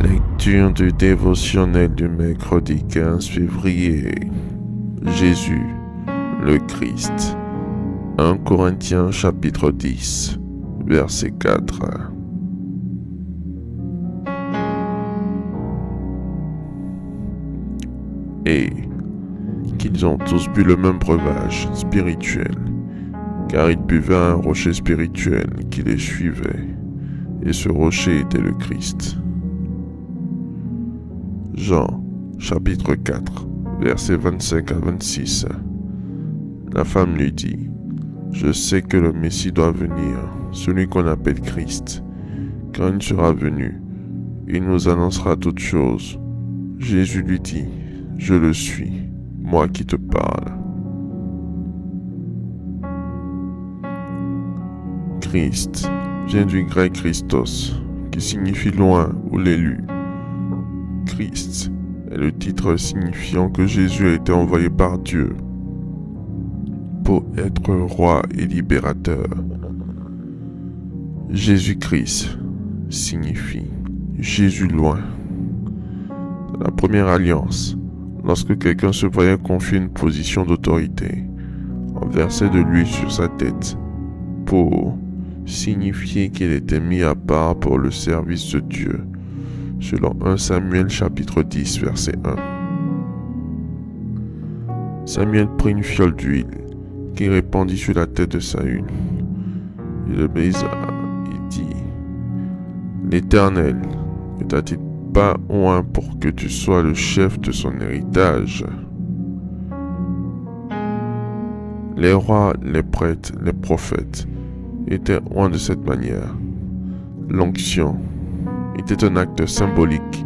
Lecture du dévotionnel du mercredi 15 février. Jésus, le Christ. 1 Corinthiens chapitre 10, verset 4. Et qu'ils ont tous bu le même breuvage spirituel, car ils buvaient à un rocher spirituel qui les suivait, et ce rocher était le Christ. Jean, chapitre 4, versets 25 à 26. La femme lui dit: Je sais que le Messie doit venir, celui qu'on appelle Christ. Quand il sera venu, il nous annoncera toutes choses. Jésus lui dit: Je le suis, moi qui te parle. Christ vient du grec Christos, qui signifie loin ou l'élu. Christ est le titre signifiant que Jésus a été envoyé par Dieu pour être roi et libérateur. Jésus-Christ signifie Jésus loin. Dans la première alliance, lorsque quelqu'un se voyait confier une position d'autorité, on versait de l'huile sur sa tête pour signifier qu'il était mis à part pour le service de Dieu, selon 1 Samuel chapitre 10 verset 1. Samuel prit une fiole d'huile qu'il répandit sur la tête de Saül. Il le baisa et dit: L'Éternel ne t'a-t-il pas oint pour que tu sois le chef de son héritage? Les rois, les prêtres, les prophètes étaient oints de cette manière. L'onction était un acte symbolique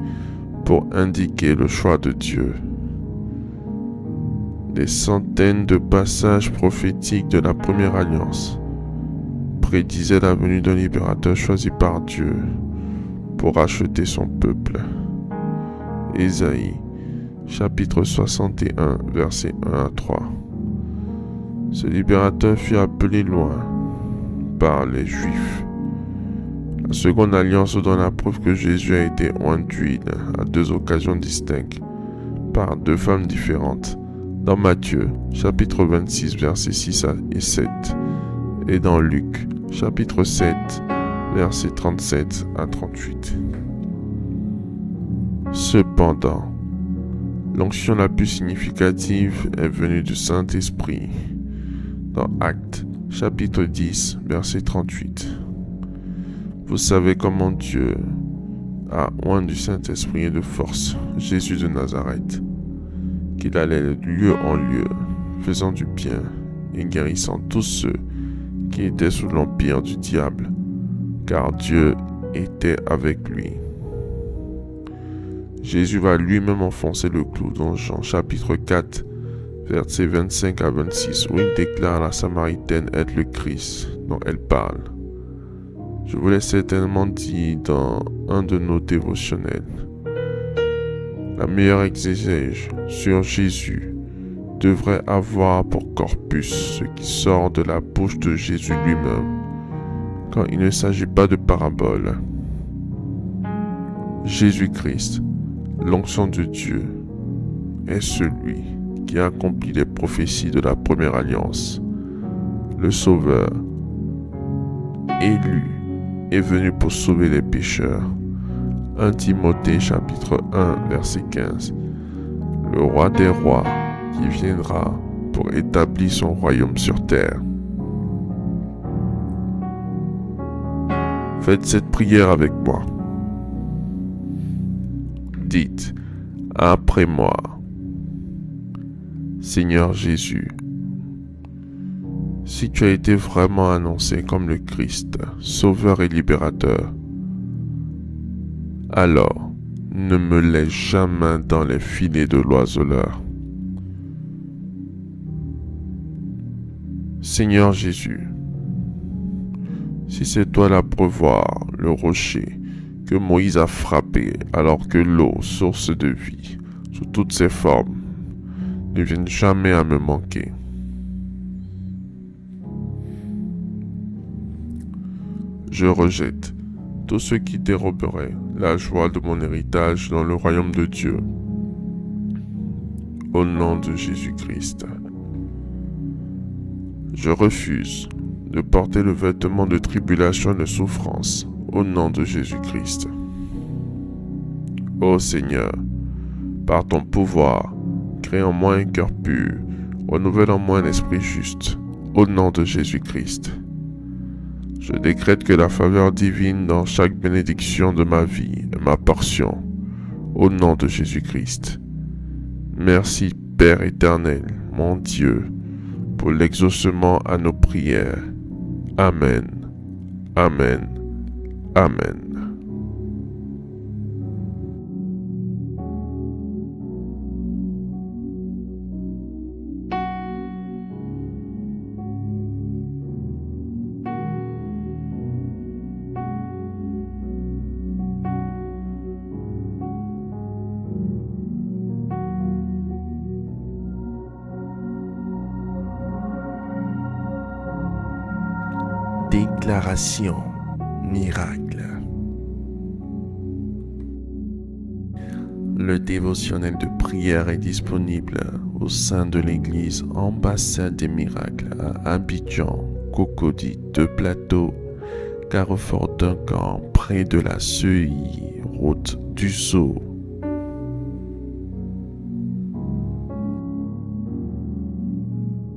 pour indiquer le choix de Dieu. Des centaines de passages prophétiques de la première alliance prédisaient la venue d'un libérateur choisi par Dieu pour racheter son peuple. Ésaïe, chapitre 61, versets 1 à 3. Ce libérateur fut appelé loin par les Juifs. La seconde alliance donne la preuve que Jésus a été oint d'huile à deux occasions distinctes par deux femmes différentes, dans Matthieu, chapitre 26, versets 6 et 7, et dans Luc, chapitre 7, versets 37 à 38. Cependant, l'onction la plus significative est venue du Saint-Esprit, dans Actes, chapitre 10, verset 38. Vous savez comment Dieu a oint du Saint-Esprit et de force Jésus de Nazareth, qu'il allait de lieu en lieu, faisant du bien et guérissant tous ceux qui étaient sous l'empire du diable, car Dieu était avec lui. Jésus va lui-même enfoncer le clou dans Jean chapitre 4, versets 25 à 26, où il déclare à la Samaritaine être le Christ dont elle parle. Je vous l'ai certainement dit dans un de nos dévotionnels. La meilleure exégèse sur Jésus devrait avoir pour corpus ce qui sort de la bouche de Jésus lui-même, quand il ne s'agit pas de paraboles. Jésus-Christ, l'onction de Dieu, est celui qui accomplit les prophéties de la première alliance. Le Sauveur, élu, est venu pour sauver les pécheurs. 1 Timothée chapitre 1 verset 15. Le roi des rois qui viendra pour établir son royaume sur terre. Faites cette prière avec moi. Dites après moi: Seigneur Jésus, si tu as été vraiment annoncé comme le Christ, Sauveur et Libérateur, alors ne me laisse jamais dans les filets de l'oiseleur. Seigneur Jésus, si c'est toi l'abreuvoir, le rocher que Moïse a frappé alors que l'eau, source de vie, sous toutes ses formes, ne vienne jamais à me manquer. Je rejette tout ce qui déroberait la joie de mon héritage dans le royaume de Dieu. Au nom de Jésus-Christ, je refuse de porter le vêtement de tribulation et de souffrance au nom de Jésus-Christ. Ô Seigneur, par ton pouvoir, crée en moi un cœur pur, renouvelle en moi un esprit juste, au nom de Jésus-Christ. Je décrète que la faveur divine dans chaque bénédiction de ma vie est ma portion, au nom de Jésus-Christ. Merci Père éternel, mon Dieu, pour l'exaucement à nos prières. Amen. Amen. Amen. Déclaration miracle. Le dévotionnel de prière est disponible au sein de l'église Ambassade des Miracles à Abidjan, Cocody, Deux Plateaux, Carrefour Duncan, près de la CEI, route du Sceau.